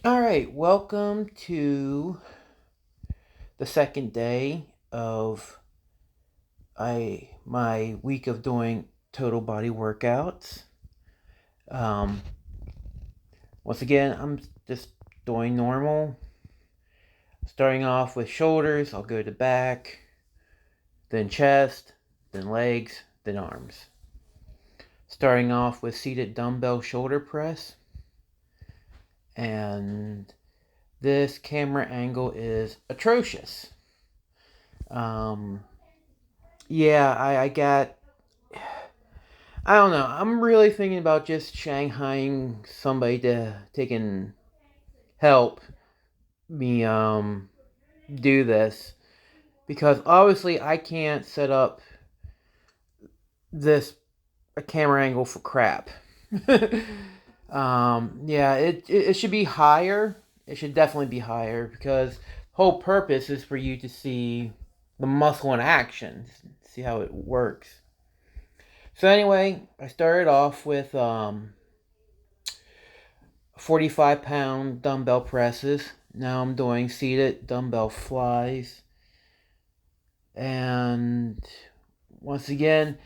All right, welcome to the second day of my week of doing total body workouts. Um, Once again, I'm just doing normal. Starting off with shoulders, I'll go to back, then chest, then legs, then arms. Starting off with seated dumbbell shoulder press, and this camera angle is atrocious. Um, yeah, I don't know. I'm really thinking about just shanghaiing somebody to take and help me do this, because obviously I can't set up this a camera angle for crap. Yeah, it should be higher. It should definitely be higher, because the whole purpose is for you to see the muscle in action, see how it works. So anyway, I started off with 45-pound dumbbell presses. Now I'm doing seated dumbbell flies. And once again,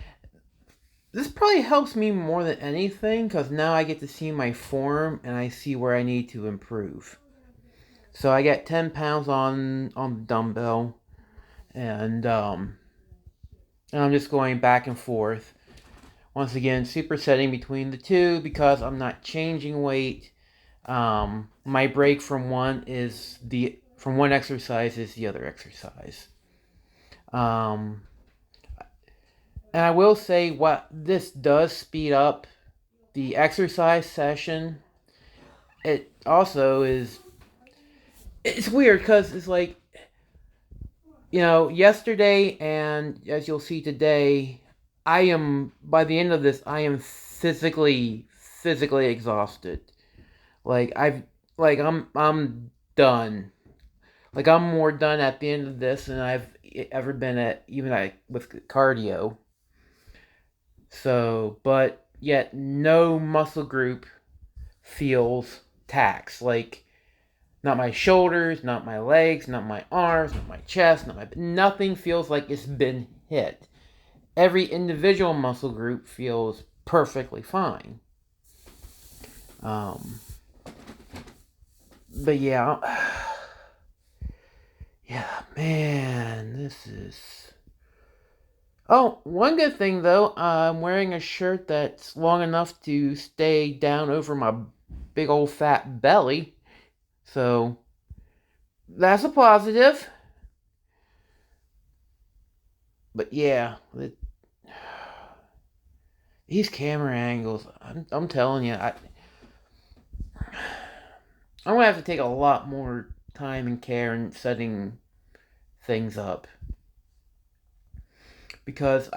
this probably helps me more than anything, because now I get to see my form and I see where I need to improve. So I get 10 pounds on the dumbbell, and I'm just going back and forth. Once again, supersetting between the two because I'm not changing weight. My break from one exercise is the other exercise. Um, and I will say, what this does speed up the exercise session. It also is. It's weird because it's like, yesterday, and as you'll see today, I am by the end of this, I am physically exhausted. Like I'm done. Like I'm more done at the end of this than I've ever been at, even with cardio. So, but yet no muscle group feels taxed. Like not my shoulders, not my legs, not my arms, not my chest, nothing feels like it's been hit. Every individual muscle group feels perfectly fine. Um, but yeah, yeah, man, this is. Oh, one good thing though, I'm wearing a shirt that's long enough to stay down over my big old fat belly. So that's a positive. But yeah, these camera angles, I'm telling you, I'm gonna have to take a lot more time and care in setting things up, because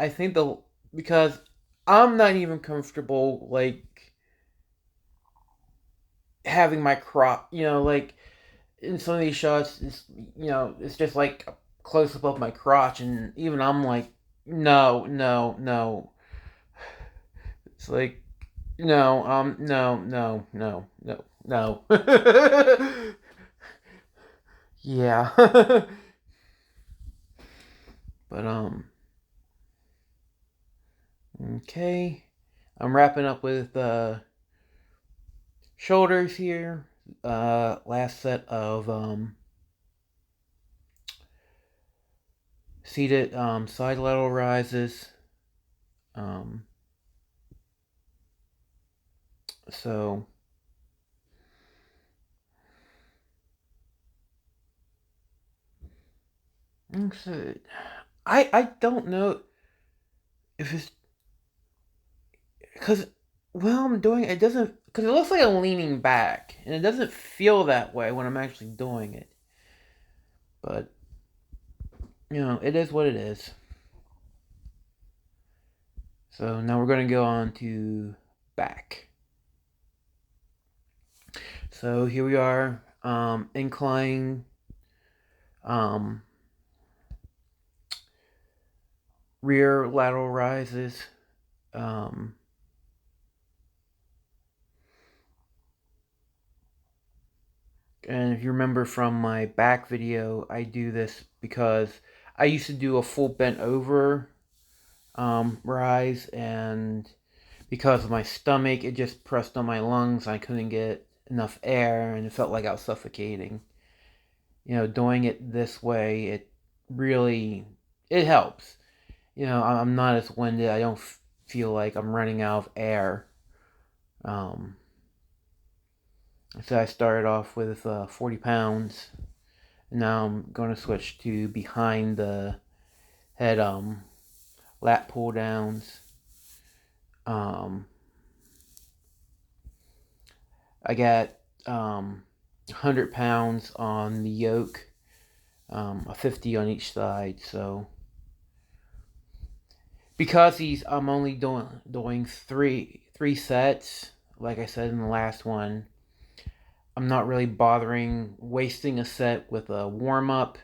because I'm not even comfortable like having my crop, like in some of these shots, it's just like close up of my crotch, and even I'm like, no, no, no. It's like, no, no, no, no, no, no. Yeah. But okay. I'm wrapping up with shoulders here. Last set of seated side lateral rises. Um, so so I don't know if it's because while I'm doing it, it doesn't, because it looks like I'm leaning back, and it doesn't feel that way when I'm actually doing it. But it is what it is. So now we're going to go on to back. So here we are, incline, um, rear lateral rises. Um, And if you remember from my back video, I do this because I used to do a full bent over rise, and because of my stomach, it just pressed on my lungs. I couldn't get enough air, and it felt like I was suffocating. Doing it this way, it helps. I'm not as winded. I don't feel like I'm running out of air. Um, so I started off with 40 pounds. And now I'm going to switch to behind the head lat pull downs. Um, I got 100 pounds on the yoke, a 50 on each side. So because I'm only doing three sets, like I said in the last one, I'm not really bothering wasting a set with a warm up.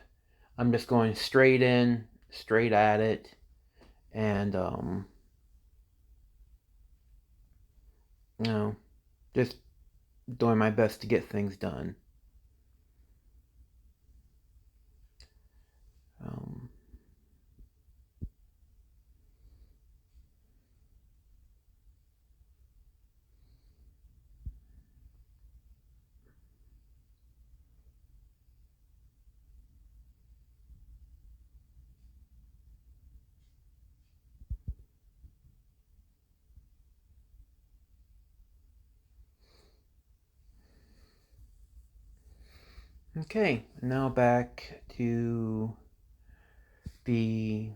I'm just going straight in, straight at it, and you know, just doing my best to get things done. Um, okay, now back to the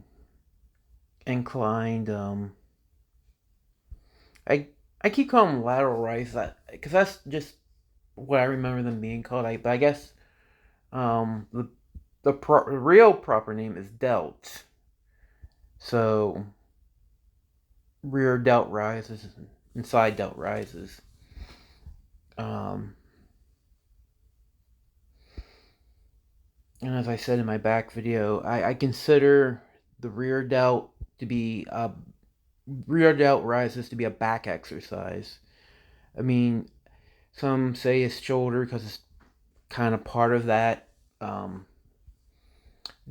inclined. I I keep calling them lateral rise because that's just what I remember them being called. But I guess the real proper name is delt. So rear delt rises and side delt rises. Um, and as I said in my back video, I consider the rear delt rises to be a back exercise. I mean, some say it's shoulder because it's kind of part of that um,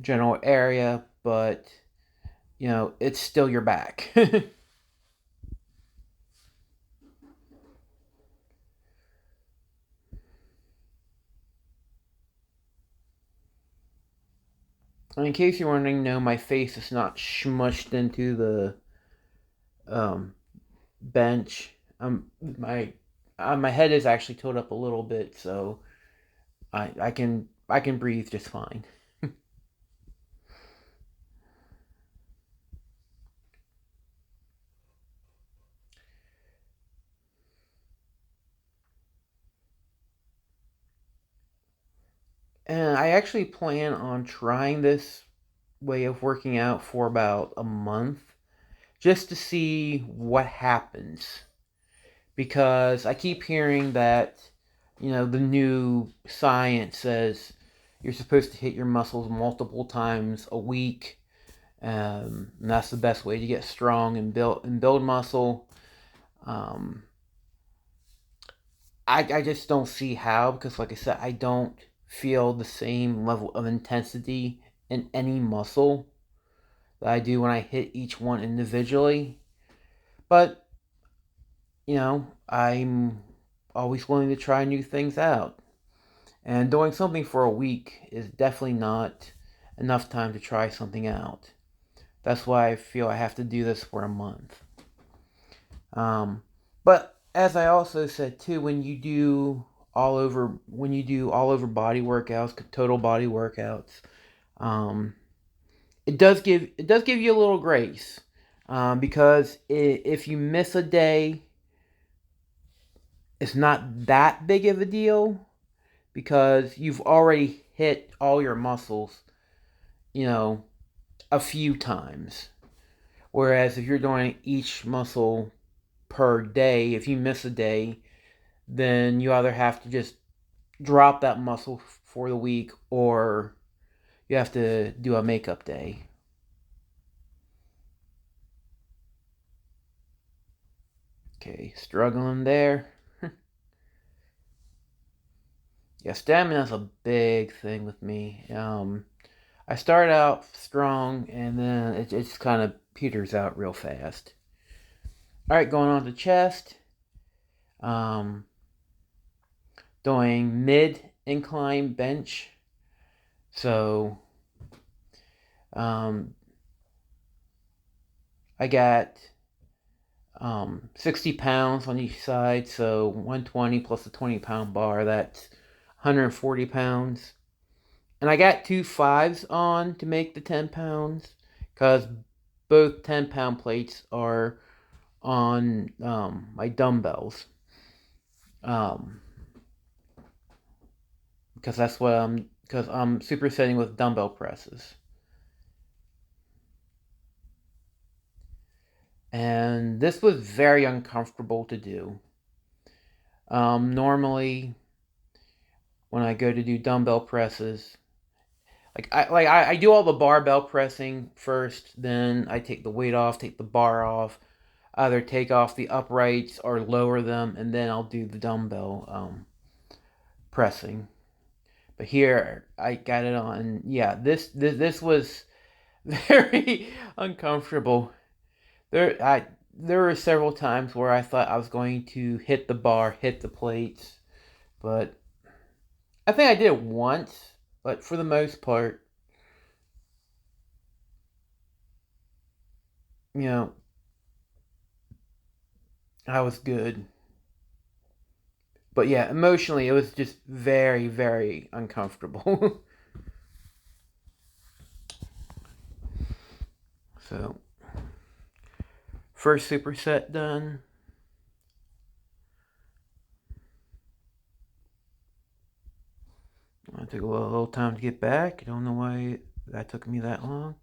general area, but it's still your back. And in case you're wondering, no, my face is not smushed into the um, bench. My head is actually tilted up a little bit, so I can breathe just fine. And I actually plan on trying this way of working out for about a month just to see what happens. Because I keep hearing that, the new science says you're supposed to hit your muscles multiple times a week. And that's the best way to get strong and build muscle. Um, I just don't see how, because like I said, I don't feel the same level of intensity in any muscle that I do when I hit each one individually. But, I'm always willing to try new things out. And doing something for a week is definitely not enough time to try something out. That's why I feel I have to do this for a month. But as I also said too, when you do all over body workouts, total body workouts, um, it does give you a little grace, because if you miss a day, it's not that big of a deal because you've already hit all your muscles, you know, a few times. Whereas if you're doing each muscle per day, if you miss a day, then you either have to just drop that muscle for the week or you have to do a makeup day. Okay, struggling there. Yeah, stamina's a big thing with me. I start out strong and then it just kind of peters out real fast. All right, going on to chest. Um, Doing mid-incline bench. So um, I got 60 pounds on each side, so 120 plus a 20-pound bar, that's 140 pounds. And I got 2 5s on to make the 10 pounds because both 10-pound plates are on my dumbbells. Um, because that's what because I'm supersetting with dumbbell presses. And this was very uncomfortable to do. Normally, when I go to do dumbbell presses, I do all the barbell pressing first, then I take the weight off, take the bar off, either take off the uprights or lower them, and then I'll do the dumbbell pressing. But here I got it on. Yeah, this was very uncomfortable. There were several times where I thought I was going to hit the bar, hit the plates, but I think I did it once. But for the most part, you know, I was good. But yeah, emotionally, it was just very, very uncomfortable. So, first superset done. I took a little time to get back. I don't know why that took me that long.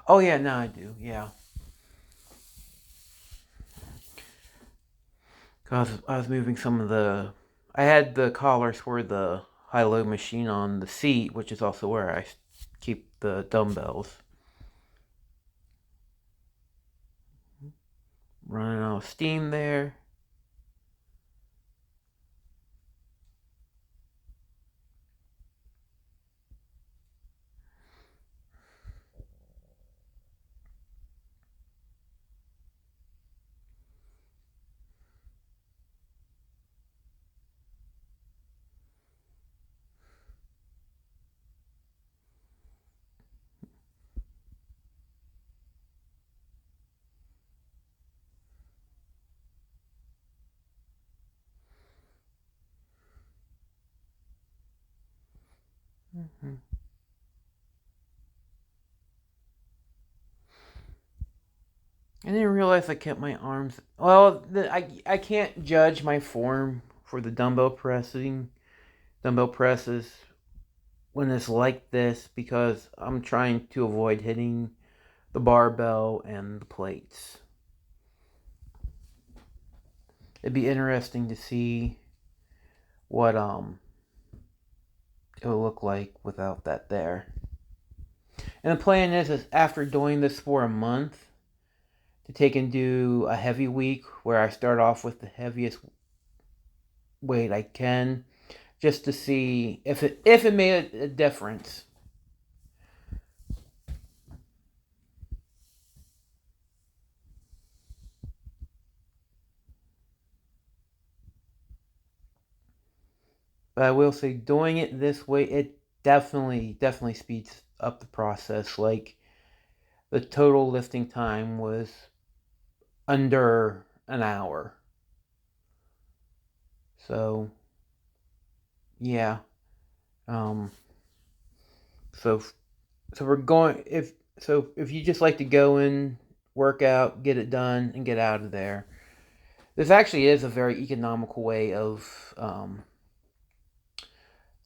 Oh yeah, now I do. Yeah, cause I was moving some of the. I had the collars for the high-low machine on the seat, which is also where I keep the dumbbells. Running out of steam there. Mm-hmm. I didn't realize I kept my arms. Well, I can't judge my form for the dumbbell presses when it's like this because I'm trying to avoid hitting the barbell and the plates. It'd be interesting to see what it will look like without that there. And the plan is after doing this for a month to take and do a heavy week where I start off with the heaviest weight I can, just to see if it made a difference. But I will say, doing it this way, it definitely speeds up the process. Like the total lifting time was under an hour. So yeah. Um. So so we're going if you just like to go in, work out, get it done, and get out of there. This actually is a very economical way of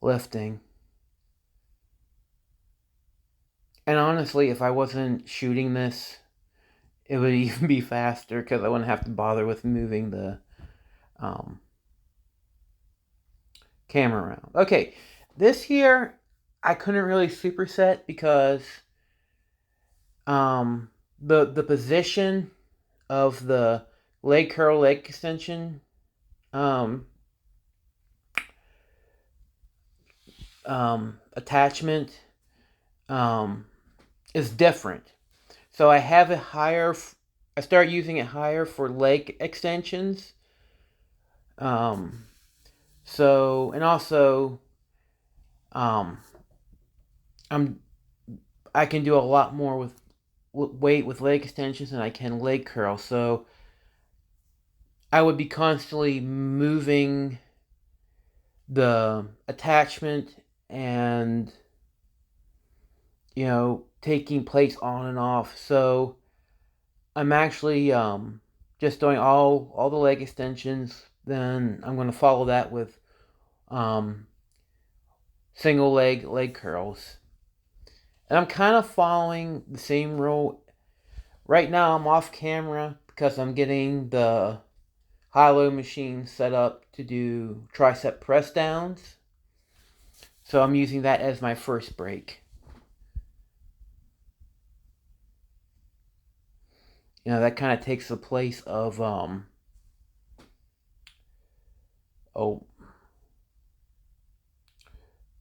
lifting. And honestly, if I wasn't shooting this, it would even be faster because I wouldn't have to bother with moving the um, camera around. Okay, this here I couldn't really superset because the position of the leg curl, leg extension um, attachment is different. So I have it higher. I start using it higher for leg extensions. Um, so and also um, I'm I can do a lot more with weight with leg extensions than I can leg curls. So I would be constantly moving the attachment and taking plates on and off. So I'm actually just doing all the leg extensions. Then I'm going to follow that with um, single leg curls. And I'm kind of following the same rule. Right now I'm off camera because I'm getting the high-low machine set up to do tricep press downs. So I'm using that as my first break. That kind of takes the place of oh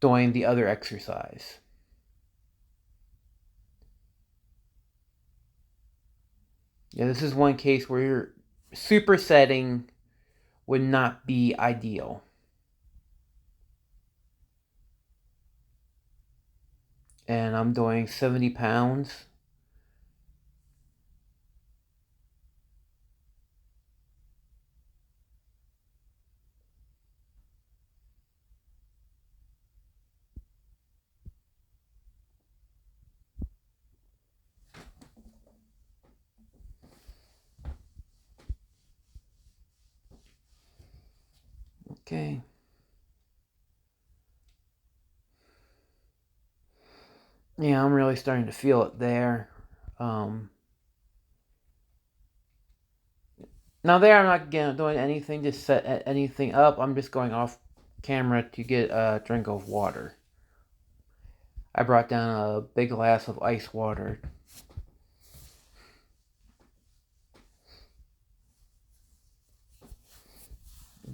doing the other exercise. Yeah, this is one case where your supersetting would not be ideal. And I'm doing 70 pounds. Okay. Yeah, I'm really starting to feel it there. Now there, I'm not doing anything to set anything up. I'm just going off camera to get a drink of water. I brought down a big glass of ice water.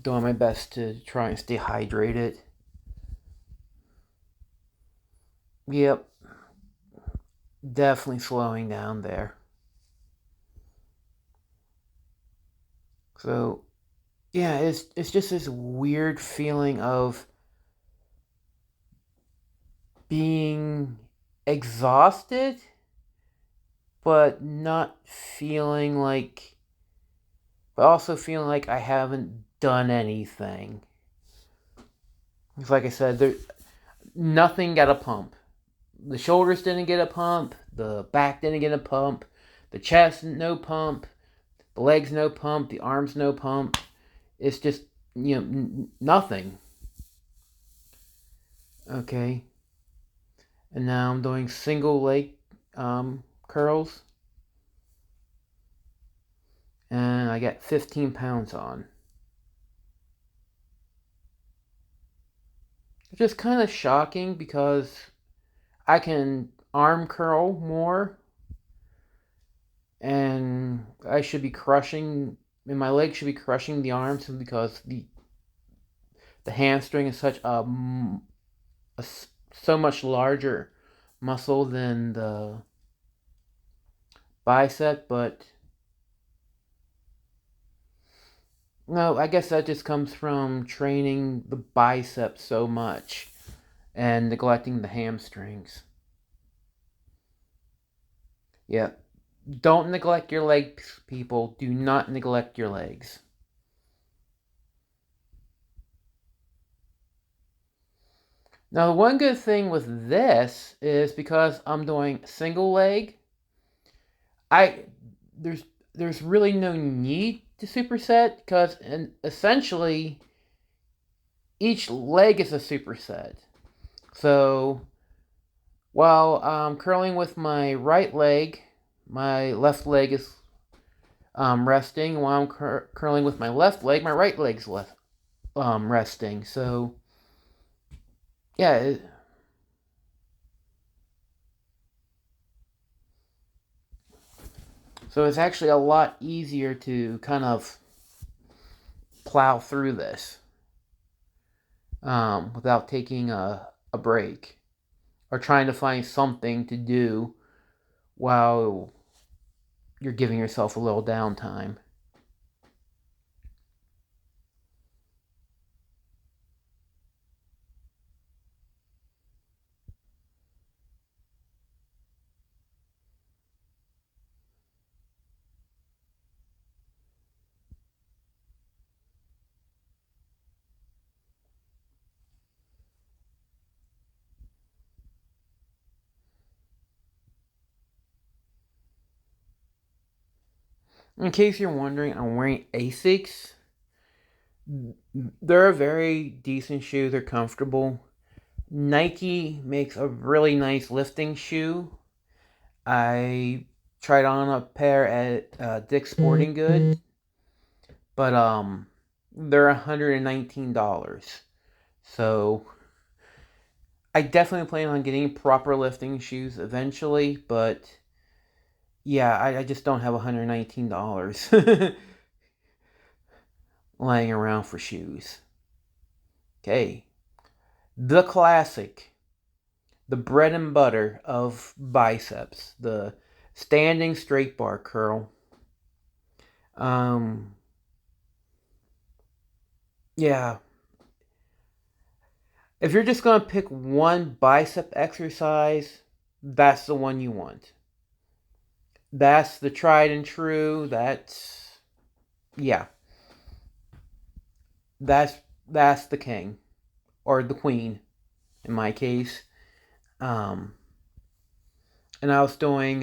Doing my best to try and stay hydrated. Yep, definitely slowing down there. So, yeah, it's just this weird feeling of being exhausted, but not feeling like, but also feeling like I haven't done anything. It's like I said, nothing got a pump. The shoulders didn't get a pump. The back didn't get a pump. The chest, no pump. The legs, no pump. The arms, no pump. It's just, nothing. Okay. And now I'm doing single leg curls. And I got 15 pounds on. It's just kind of shocking because I can arm curl more and I should be crushing, and my legs should be crushing the arms because the hamstring is so much larger muscle than the bicep, but no, I guess that just comes from training the bicep so much and neglecting the hamstrings. Yeah. Don't neglect your legs, people. Do not neglect your legs. Now, the one good thing with this is because I'm doing single leg, I there's there's really no need to superset because essentially each leg is a superset. So while I'm curling with my right leg, my left leg is resting. While I'm curling with my left leg, my right leg's resting. So yeah. So it's actually a lot easier to kind of plow through this without taking a break or trying to find something to do while you're giving yourself a little downtime. In case you're wondering, I'm wearing Asics. They're a very decent shoe. They're comfortable. Nike makes a really nice lifting shoe. I tried on a pair at Dick's Sporting Goods, but they're $119. So I definitely plan on getting proper lifting shoes eventually, but yeah, I just don't have $119 laying around for shoes. Okay, the classic, the bread and butter of biceps, the standing straight bar curl. Um, yeah, if you're just gonna pick one bicep exercise, that's the one you want. That's the tried and true. Yeah, that's that's the king or the queen in my case. Um, and I was doing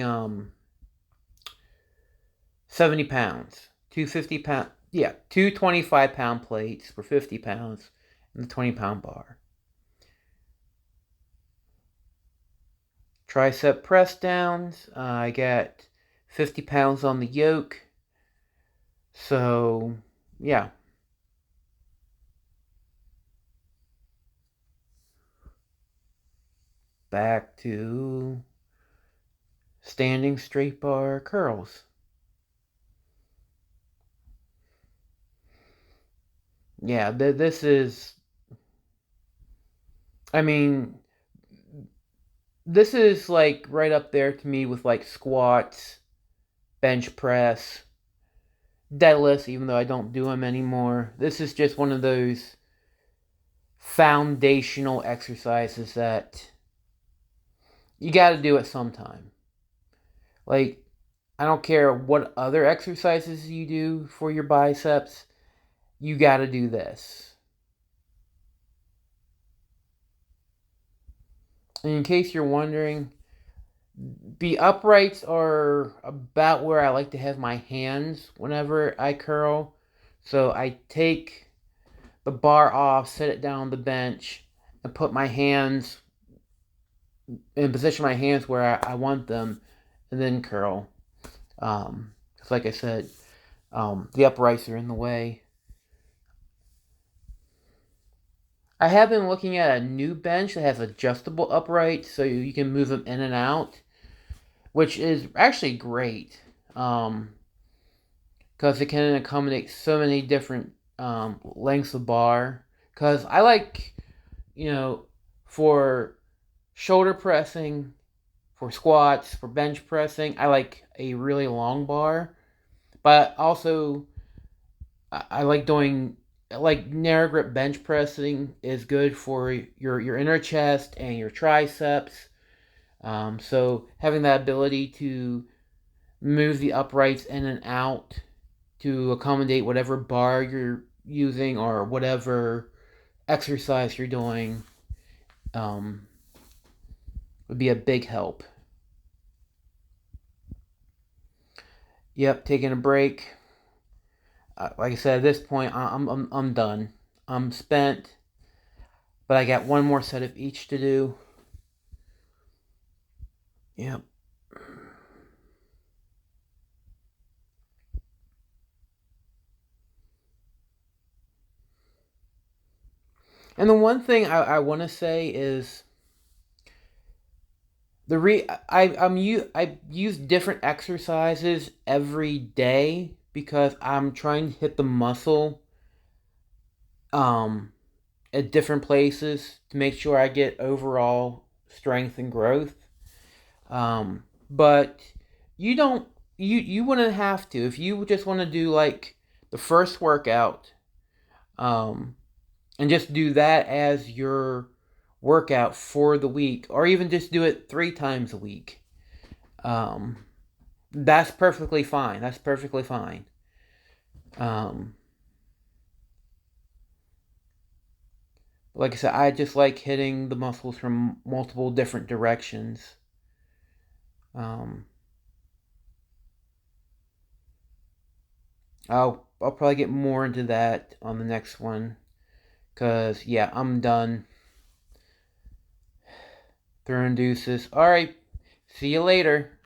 70 pounds, 250 pound, yeah, 225 pound plates for 50 pounds, and the 20 pound bar. Tricep press downs. I got 50 pounds on the yoke. So yeah, back to standing straight bar curls. Yeah, this is, I mean, this is like right up there to me with like squats, bench press, deadlifts, even though I don't do them anymore. This is just one of those foundational exercises that you got to do it sometime. Like, I don't care what other exercises you do for your biceps, you got to do this. And in case you're wondering, the uprights are about where I like to have my hands whenever I curl. So I take the bar off, set it down on the bench, and put my hands and position my hands where I want them, and then curl. Because like I said, the uprights are in the way. I have been looking at a new bench that has adjustable uprights, so you can move them in and out, which is actually great. Because it can accommodate so many different lengths of bar. Because I like, you know, for shoulder pressing, for squats, for bench pressing, I like a really long bar. But also, I like doing, like narrow grip bench pressing is good for your inner chest and your triceps. So having that ability to move the uprights in and out to accommodate whatever bar you're using or whatever exercise you're doing um, would be a big help. Yep, taking a break. Like I said, at this point, I'm done. I'm spent, but I got one more set of each to do. Yep. And the one thing I want to say is I use different exercises every day because I'm trying to hit the muscle um at different places to make sure I get overall strength and growth. But you don't you wouldn't have to if you just want to do like the first workout, um, and just do that as your workout for the week, or even just do it 3 times a week. Um, that's perfectly fine. That's perfectly fine. Um, like I said, I just like hitting the muscles from multiple different directions. Um, I'll probably get more into that on the next one, cause yeah, I'm done throwing deuces. All right, see you later.